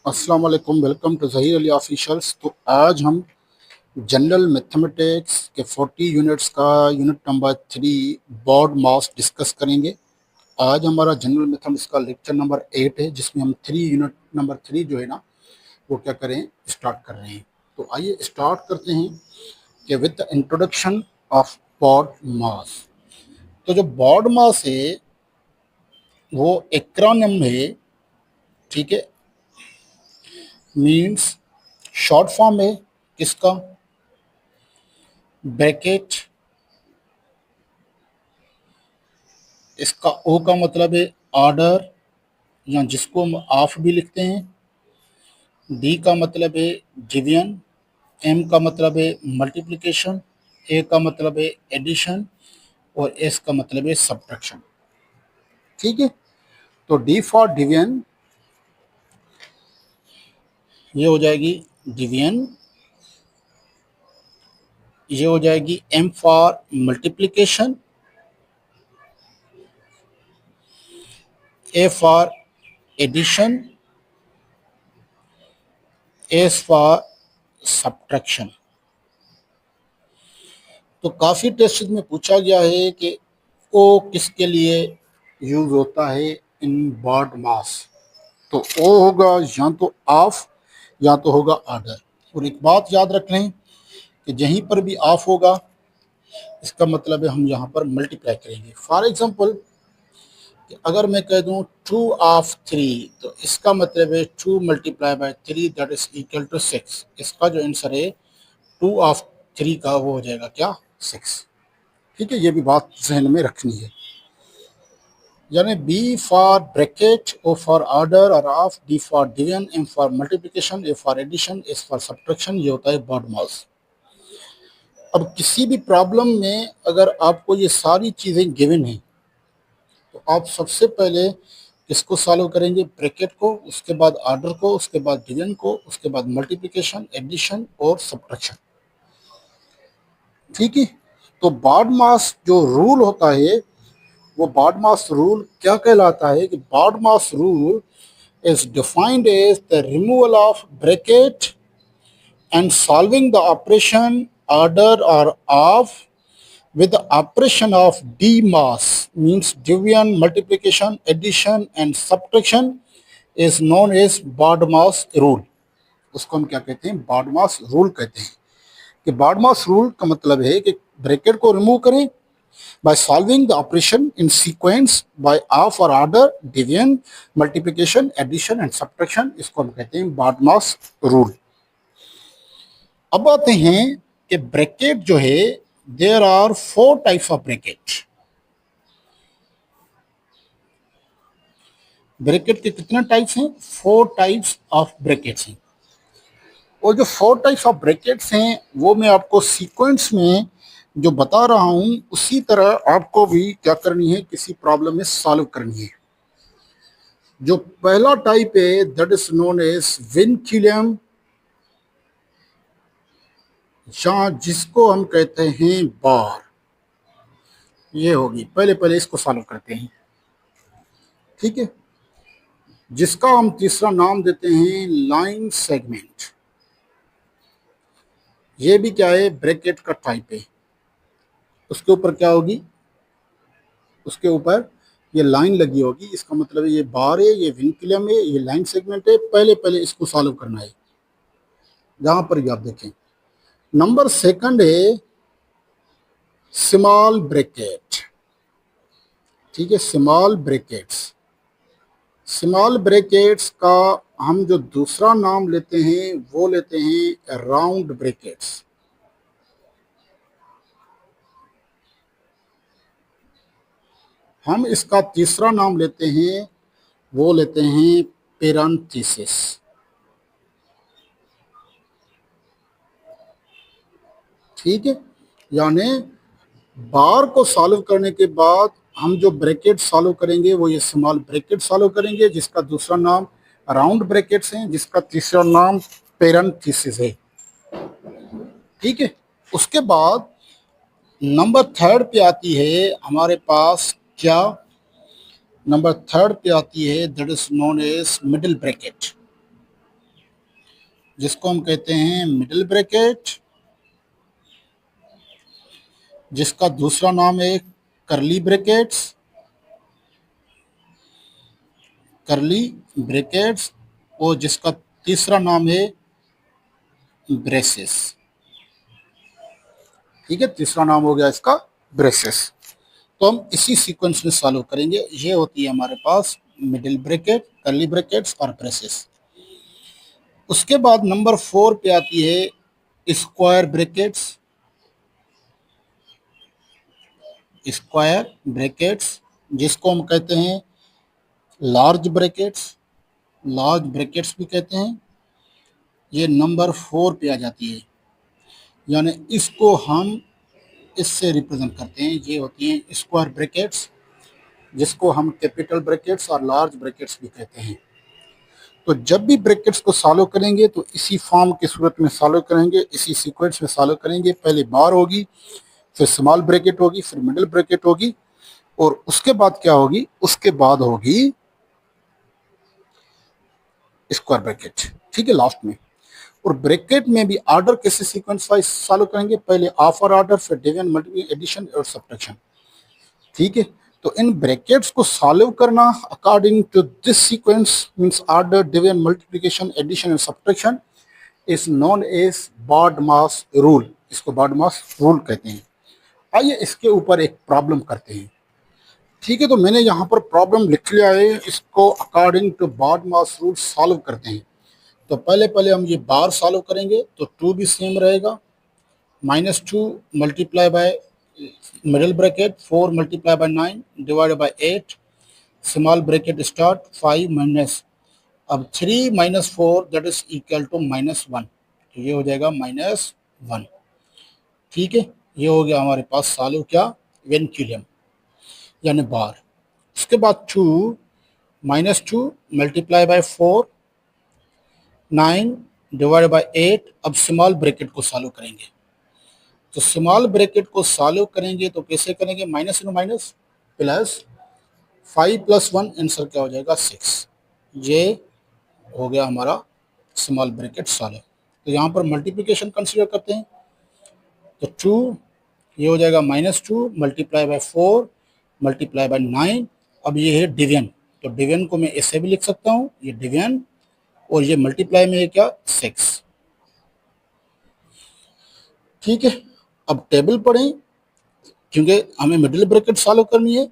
अस्सलाम वालेकुम, welcome to Zaheer Ali officials. तो आज हम जनरल मैथमेटिक्स के 40 यूनिट्स का unit number 3 BODMAS discuss करेंगे। आज हमारा जनरल मैथमेटिक्स का लेक्चर नंबर 8 है, जिसमें हम 3 यूनिट नंबर 3 जो है ना वो क्या करें स्टार्ट कर रहे हैं। तो आइए स्टार्ट करते हैं कि with the introduction of body mass. तो जो बॉड मास है वो एक्रोनिम है, ठीक है, मीन्स शॉर्ट फॉर्म है किसका, ब्रैकेट, इसका ओ का मतलब है ऑर्डर या जिसको हम ऑफ भी लिखते हैं, डी का मतलब है डिवीजन, एम का मतलब है मल्टीप्लिकेशन, ए का मतलब है एडिशन और एस का मतलब है सब्ट्रैक्शन। ठीक है, तो डी फॉर डिवीजन ये हो जाएगी डिवीजन, ये हो जाएगी M for multiplication, A for addition, S for subtraction. तो काफ़ी टेस्ट में पूछा गया है कि ओ किसके लिए यूज होता है इन बॉड मास। तो ओ होगा या तो ऑफ या तो होगा ऑर्डर। और एक बात याद रख लें कि जहीं पर भी ऑफ होगा इसका मतलब है हम यहाँ पर मल्टीप्लाई करेंगे। फॉर एग्जांपल कि अगर मैं कह दूँ 2 ऑफ 3, तो इसका मतलब है 2 multiply by 3 that is equal to 6। इसका जो आंसर है 2 ऑफ 3 का वो हो जाएगा क्या, 6। ठीक है, ये भी बात जहन में रखनी है। यानी B for bracket, O for order और of, D for division, M for multiplication, A for addition, S for subtraction, ये होता है बॉड मास। अब किसी भी प्रॉब्लम में अगर आपको ये सारी चीज़ें गिवन हैं तो आप सबसे पहले किसको सॉल्व करेंगे, ब्रैकेट को, उसके बाद ऑर्डर को, उसके बाद डिवीजन को, उसके बाद मल्टीप्लिकेशन, एडिशन और सब्ट्रैक्शन। ठीक है, तो बॉड मास जो रूल होता है वो बॉड मास रूल क्या कहलाता है कि BODMAS rule is defined as the removal of bracket and solving the operation order or of with the operation of d mass, means division, multiplication, addition and subtraction is known as BODMAS rule। उसको हम क्या कहते हैं, BODMAS rule कहते हैं। कि BODMAS rule का मतलब है कि ब्रैकेट को रिमूव करें by solving the operation in sequence by off or order, division, multiplication, addition and subtraction, इसको हम कहते हैं BODMAS रूल। अब आते हैं कि ब्रैकेट जो है, there are 4 types of bracket. Bracket के कितने टाइप्स हैं, 4 टाइप्स ऑफ ब्रैकेट्स हैं। और जो 4 टाइप्स ऑफ ब्रैकेट्स हैं वो मैं आपको सीक्वेंस में जो बता रहा हूं उसी तरह आपको भी क्या करनी है, किसी प्रॉब्लम में सॉल्व करनी है। जो पहला टाइप है दैट इज नोन एज विनक्यूलियम, या जिसको हम कहते हैं बार। ये होगी, पहले इसको सॉल्व करते हैं। ठीक है, जिसका हम तीसरा नाम देते हैं लाइन सेगमेंट। ये भी क्या है, ब्रैकेट का टाइप है। उसके ऊपर क्या होगी, उसके ऊपर ये लाइन लगी होगी, इसका मतलब है ये बार है, ये विनक्यूलियम है, ये लाइन सेगमेंट है। पहले इसको सॉल्व करना है। जहां पर भी आप देखें, नंबर सेकंड है स्मॉल ब्रैकेट। ठीक है, स्मॉल ब्रैकेट्स। स्मॉल ब्रैकेट्स का हम जो दूसरा नाम लेते हैं वो लेते हैं राउंड ब्रैकेट्स। हम इसका तीसरा नाम लेते हैं, वो लेते हैं पेरेंथेसिस। ठीक है, यानी बार को सॉल्व करने के बाद हम जो ब्रैकेट सॉल्व करेंगे वो ये स्मॉल ब्रैकेट सॉल्व करेंगे, जिसका दूसरा नाम राउंड ब्रैकेट्स हैं, जिसका तीसरा नाम पेरेंथेसिस है। ठीक है, उसके बाद नंबर थर्ड पे आती है हमारे पास क्या, नंबर थर्ड पे आती है that is known as middle bracket. जिसको हम कहते हैं मिडिल ब्रैकेट, जिसका दूसरा नाम है करली ब्रैकेट्स, करली ब्रैकेट्स, और जिसका तीसरा नाम है ब्रेसेस। ठीक है, तीसरा नाम हो गया इसका ब्रेसेस। तो हम इसी सीक्वेंस में सॉल्व करेंगे। ये होती है हमारे पास मिडिल ब्रैकेट, कर्ली ब्रैकेट्स और ब्रेसेस। उसके बाद नंबर 4 पे आती है स्क्वायर ब्रैकेट्स, स्क्वायर ब्रैकेट्स, जिसको हम कहते हैं लार्ज ब्रैकेट्स, लार्ज ब्रैकेट्स भी कहते हैं। ये नंबर 4 पे आ जाती है, यानी इसको हम इससे रिप्रेजेंट करते हैं। ये होती हैं स्क्वायर ब्रैकेट्स, जिसको हम कैपिटल ब्रैकेट्स और लार्ज ब्रैकेट्स भी कहते हैं। तो जब भी ब्रैकेट्स को सॉल्व करेंगे तो इसी फॉर्म की सूरत में सॉल्व करेंगे, इसी सीक्वेंस में सॉल्व करेंगे। पहले बार होगी, फिर स्मॉल ब्रैकेट होगी, फिर मिडिल ब्रैकेट होगी, और उसके बाद क्या होगी, उसके बाद होगी स्क्वायर ब्रैकेट। ठीक है, लास्ट में। और ब्रैकेट में भी ऑर्डर कैसे सीक्वेंस वाइज सॉल्व करेंगे, पहले अपर ऑर्डर, फिर डिवीजन, मल्टीप्लिकेशन, एडिशन और सब्ट्रैक्शन। ठीक है, तो इन ब्रैकेट्स को सॉल्व करना according to this sequence means order, division, multiplication, addition and subtraction is known as BODMAS rule. इसको बॉडमास रूल कहते हैं। आइए इसके ऊपर एक प्रॉब्लम करते हैं। ठीक है, तो मैंने यहाँ पर प्रॉब्लम लिख लिया है, इसको according to BODMAS rule solve करते हैं। तो पहले हम ये बार सॉल्व करेंगे, तो 2 भी सेम रहेगा, -2 multiply bye middle bracket 4 multiply by 9 divided by 8 small bracket start 5 minus, अब 3 - 4 दैट इज इक्वल टू -1, तो ये हो जाएगा -1। ठीक है, ये हो गया हमारे पास सॉल्व क्या, वेनक्यूलियम यानी बार। उसके बाद 2 -2 मल्टीप्लाई बाय 4 9 डिवाइडेड बाय 8, अब स्मॉल ब्रैकेट को सॉल्व करेंगे। तो स्मॉल ब्रैकेट को सॉल्व करेंगे तो कैसे करेंगे, minus into minus plus, 5 + 1 answer क्या हो जाएगा 6। ये हो गया हमारा स्मॉल ब्रैकेट सॉल्व। तो यहाँ पर मल्टीप्लिकेशन कंसीडर करते हैं, तो 2 ये हो जाएगा -2 मल्टीप्लाई बाय 4 मल्टीप्लाई बाय 9। अब ये है डिवीजन, तो डिवीजन को मैं ऐसे भी लिख सकता हूँ, ये डिवीजन, और ये मल्टीप्लाई में है क्या 6। ठीक है, अब टेबल पढ़ें, क्योंकि हमें मिडिल ब्रैकेट सॉल्व करनी है।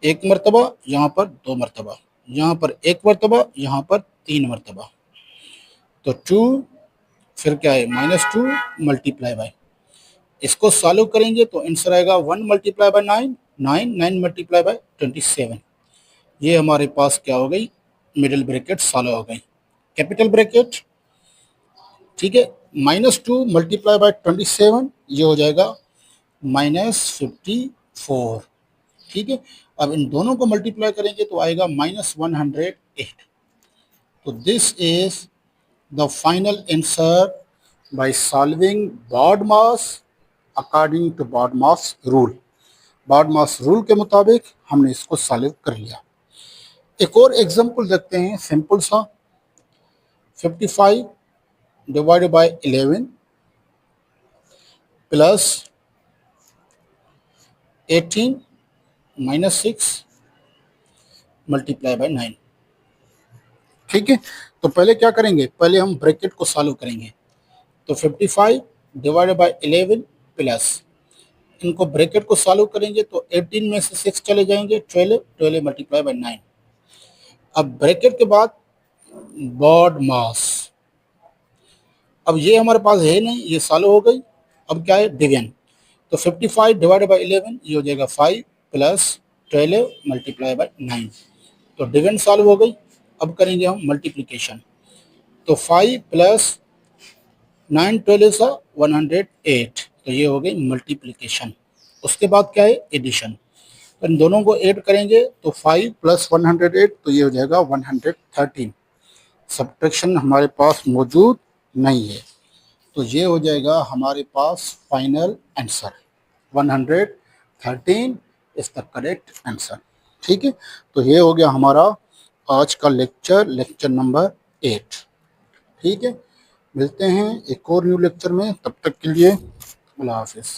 एक मरतबा, यहाँ पर 2 मरतबा, यहाँ पर 1 मरतबा, यहाँ पर 3 मरतबा। तो 2 फिर क्या है -2 मल्टीप्लाई बाय, इसको सॉल्व करेंगे तो आंसर आएगा 1 मल्टीप्लाई बाय 9, 9 मल्टीप्लाई बाय 27। ये हमारे पास क्या हो गई, मिडिल ब्रैकेट सॉल्व हो गई। कैपिटल ब्रैकेट, ठीक है, -2 मल्टीप्लाई बाय 27, ये हो जाएगा -54। ठीक है, अब इन दोनों को मल्टीप्लाई करेंगे तो आएगा -108। तो this is the final answer by solving BODMAS according to BODMAS rule. BODMAS rule के मुताबिक हमने इसको सॉल्व कर लिया। एक और एग्जांपल देखते हैं, सिंपल सा। 55 divided by 11 plus 18 - 6 multiply by 9। ठीक है, तो पहले क्या करेंगे, पहले हम ब्रैकेट को सॉल्व करेंगे। तो 55 डिवाइडेड बाय 11 प्लस, इनको ब्रैकेट को सॉल्व करेंगे तो 18 में से 6 चले जाएंगे, 12 मल्टीप्लाई बाय 9। अब ब्रैकेट के बाद बॉड मास, अब ये हमारे पास है नहीं, ये सॉल्व हो गई। अब क्या है, डिवीजन, तो 55 डिवाइडेड बाय 11 ये हो जाएगा 5 प्लस 12 मल्टीप्लाई बाय 9, तो डिवीजन सॉल्व हो गई। अब करेंगे हम मल्टीप्लिकेशन, तो 5 प्लस 9 12 सा 108, तो ये हो गई मल्टीप्लिकेशन। उसके बाद क्या है, एडिशन, तो इन दोनों को ऐड करेंगे तो 5 प्लस 108, तो ये हो जाएगा 113। सब्ट्रैक्शन हमारे पास मौजूद नहीं है, तो ये हो जाएगा हमारे पास final answer 113 is the correct answer. ठीक है, तो ये हो गया हमारा आज का लेक्चर नंबर 8। ठीक है, मिलते हैं एक और न्यू लेक्चर में, तब तक के लिए अल्लाह हाफिज़।